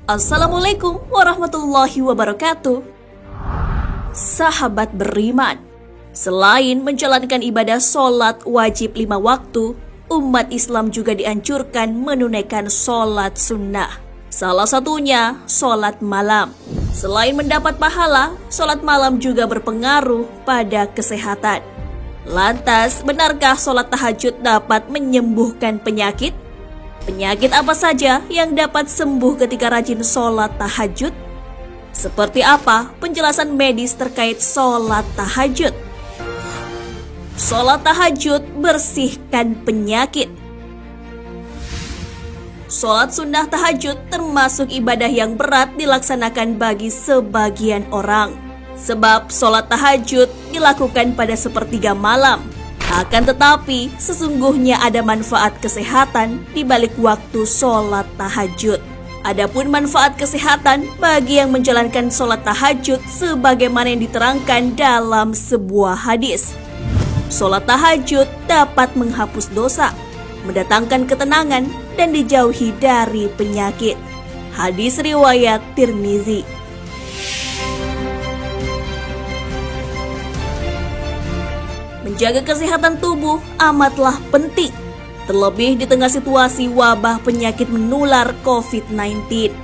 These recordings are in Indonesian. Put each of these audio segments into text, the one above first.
Assalamualaikum warahmatullahi wabarakatuh. Sahabat beriman, selain menjalankan ibadah sholat wajib 5 waktu, umat Islam juga dianjurkan menunaikan sholat sunnah. Salah satunya sholat malam. Selain mendapat pahala, sholat malam juga berpengaruh pada kesehatan. Lantas, benarkah sholat tahajud dapat menyembuhkan penyakit? Penyakit apa saja yang dapat sembuh ketika rajin sholat tahajud? Seperti apa penjelasan medis terkait sholat tahajud? Sholat tahajud bersihkan penyakit. Sholat sunnah tahajud termasuk ibadah yang berat dilaksanakan bagi sebagian orang. Sebab sholat tahajud dilakukan pada sepertiga malam. Akan tetapi, sesungguhnya ada manfaat kesehatan di balik waktu sholat tahajud. Adapun manfaat kesehatan bagi yang menjalankan sholat tahajud sebagaimana yang diterangkan dalam sebuah hadis. Sholat tahajud dapat menghapus dosa, mendatangkan ketenangan, dan dijauhi dari penyakit. Hadis riwayat Tirmizi. Menjaga kesehatan tubuh amatlah penting, terlebih di tengah situasi wabah penyakit menular COVID-19.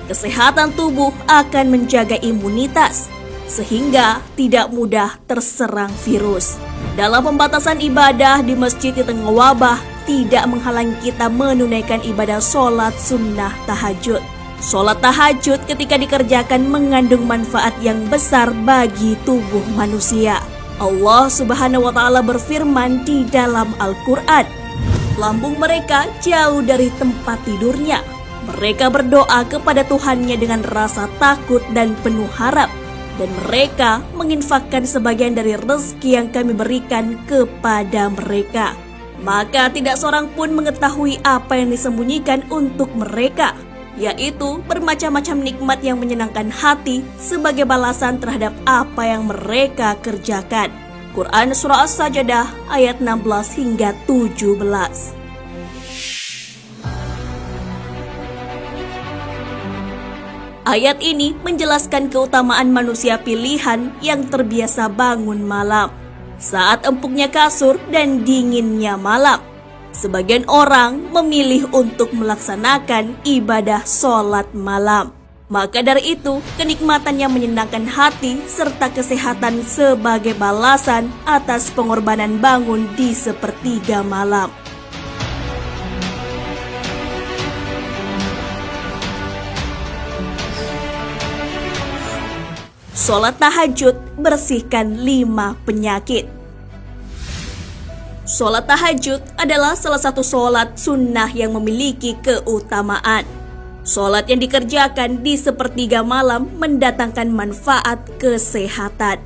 Kesehatan tubuh akan menjaga imunitas, sehingga tidak mudah terserang virus. Dalam pembatasan ibadah di masjid di tengah wabah, tidak menghalangi kita menunaikan ibadah sholat sunnah tahajud. Sholat tahajud ketika dikerjakan mengandung manfaat yang besar bagi tubuh manusia. Allah Subhanahu wa Ta'ala berfirman di dalam Al-Quran, lambung mereka jauh dari tempat tidurnya. Mereka berdoa kepada Tuhannya dengan rasa takut dan penuh harap, dan mereka menginfakkan sebagian dari rezeki yang kami berikan kepada mereka. Maka tidak seorang pun mengetahui apa yang disembunyikan untuk mereka, yaitu bermacam-macam nikmat yang menyenangkan hati sebagai balasan terhadap apa yang mereka kerjakan. Quran Surah As-Sajdah ayat 16 hingga 17. Ayat ini menjelaskan keutamaan manusia pilihan yang terbiasa bangun malam saat empuknya kasur dan dinginnya malam. Sebagian orang memilih untuk melaksanakan ibadah sholat malam. Maka dari itu, kenikmatan yang menyenangkan hati serta kesehatan sebagai balasan atas pengorbanan bangun di sepertiga malam. Sholat tahajud bersihkan 5 penyakit. Sholat tahajud adalah salah satu sholat sunnah yang memiliki keutamaan. Sholat yang dikerjakan di sepertiga malam mendatangkan manfaat kesehatan.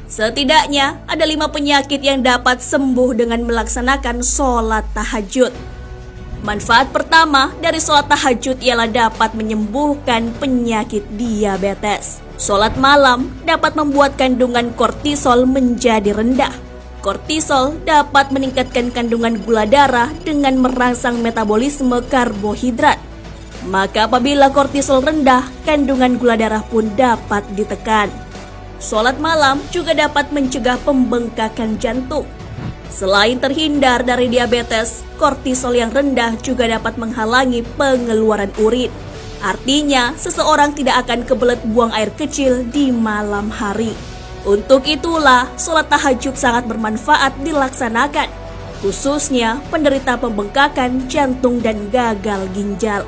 Setidaknya ada 5 penyakit yang dapat sembuh dengan melaksanakan sholat tahajud. Manfaat pertama dari sholat tahajud ialah dapat menyembuhkan penyakit diabetes. Sholat malam dapat membuat kandungan kortisol menjadi rendah. Kortisol dapat meningkatkan kandungan gula darah dengan merangsang metabolisme karbohidrat. Maka apabila kortisol rendah, kandungan gula darah pun dapat ditekan. Sholat malam juga dapat mencegah pembengkakan jantung. Selain terhindar dari diabetes, kortisol yang rendah juga dapat menghalangi pengeluaran urin. Artinya, seseorang tidak akan kebelet buang air kecil di malam hari. Untuk itulah, sholat tahajud sangat bermanfaat dilaksanakan, khususnya penderita pembengkakan jantung dan gagal ginjal.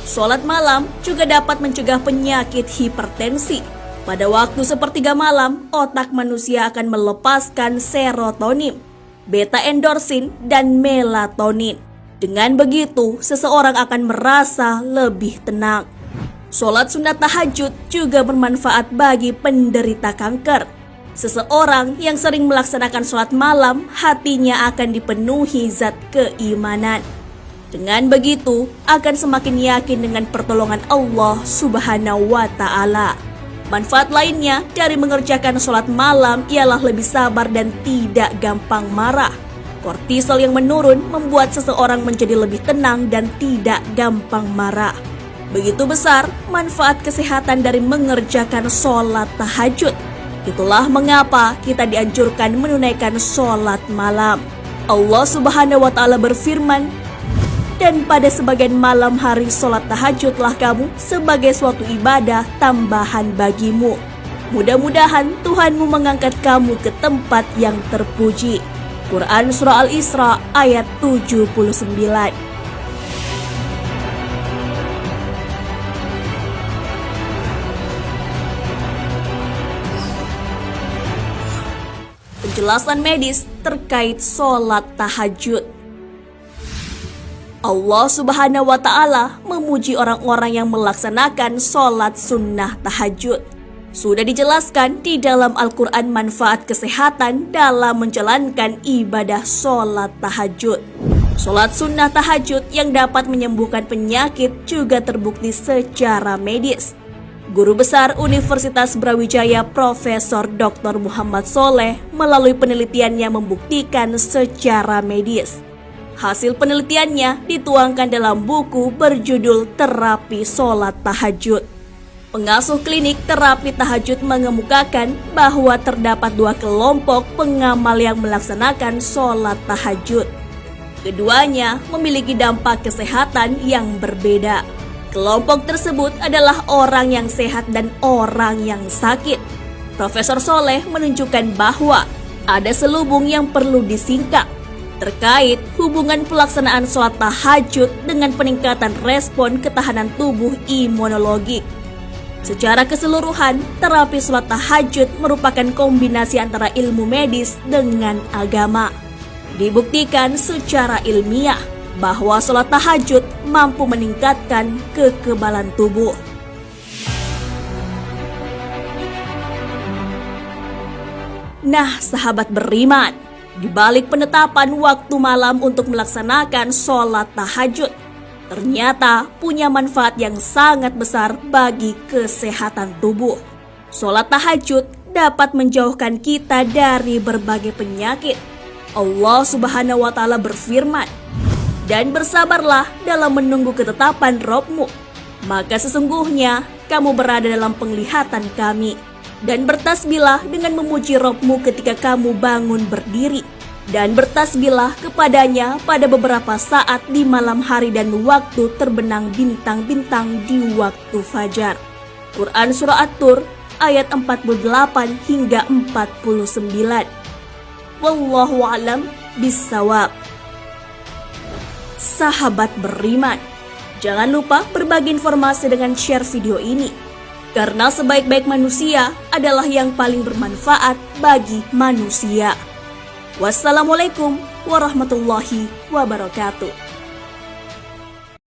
Sholat malam juga dapat mencegah penyakit hipertensi. Pada waktu sepertiga malam, otak manusia akan melepaskan serotonin, beta endorfin, dan melatonin. Dengan begitu, seseorang akan merasa lebih tenang. Sholat sunat tahajud juga bermanfaat bagi penderita kanker. Seseorang yang sering melaksanakan sholat malam, hatinya akan dipenuhi zat keimanan. Dengan begitu, akan semakin yakin dengan pertolongan Allah Subhanahu wa Ta'ala. Manfaat lainnya dari mengerjakan sholat malam ialah lebih sabar dan tidak gampang marah. Kortisol yang menurun membuat seseorang menjadi lebih tenang dan tidak gampang marah. Begitu besar manfaat kesehatan dari mengerjakan sholat tahajud. Itulah mengapa kita dianjurkan menunaikan sholat malam. Allah Subhanahu wa Ta'ala berfirman, "Dan pada sebagian malam hari sholat tahajudlah kamu sebagai suatu ibadah tambahan bagimu. Mudah-mudahan Tuhanmu mengangkat kamu ke tempat yang terpuji." Quran Surah Al-Isra ayat 79. Penjelasan medis terkait sholat tahajud. Allah Subhanahu wa Ta'ala memuji orang-orang yang melaksanakan sholat sunnah tahajud. Sudah dijelaskan di dalam Al-Quran manfaat kesehatan dalam menjalankan ibadah sholat tahajud. Sholat sunnah tahajud yang dapat menyembuhkan penyakit juga terbukti secara medis. Guru Besar Universitas Brawijaya Profesor Dr. Muhammad Soleh melalui penelitiannya membuktikan secara medis. Hasil penelitiannya dituangkan dalam buku berjudul Terapi Sholat Tahajud. Pengasuh klinik terapi tahajud mengemukakan bahwa terdapat dua kelompok pengamal yang melaksanakan sholat tahajud. Keduanya memiliki dampak kesehatan yang berbeda. Kelompok tersebut adalah orang yang sehat dan orang yang sakit. Profesor Soleh menunjukkan bahwa ada selubung yang perlu disingkap terkait hubungan pelaksanaan sholat tahajud dengan peningkatan respon ketahanan tubuh imunologik. Secara keseluruhan, terapi sholat tahajud merupakan kombinasi antara ilmu medis dengan agama. Dibuktikan secara ilmiah bahwa sholat tahajud mampu meningkatkan kekebalan tubuh. Nah, sahabat beriman, di balik penetapan waktu malam untuk melaksanakan sholat tahajud, ternyata punya manfaat yang sangat besar bagi kesehatan tubuh. Sholat tahajud dapat menjauhkan kita dari berbagai penyakit. Allah Subhanahu wa Ta'ala berfirman, "Dan bersabarlah dalam menunggu ketetapan Rabb-Mu, maka sesungguhnya kamu berada dalam penglihatan kami. Dan bertasbihlah dengan memuji Rabb-Mu ketika kamu bangun berdiri. Dan bertasbihlah kepadanya pada beberapa saat di malam hari dan waktu terbenam bintang-bintang di waktu fajar." Quran Surah At-Tur ayat 48 hingga 49. Wallahu a'lam bissawab. Sahabat beriman, jangan lupa berbagi informasi dengan share video ini, karena sebaik-baik manusia adalah yang paling bermanfaat bagi manusia. Wassalamualaikum warahmatullahi wabarakatuh.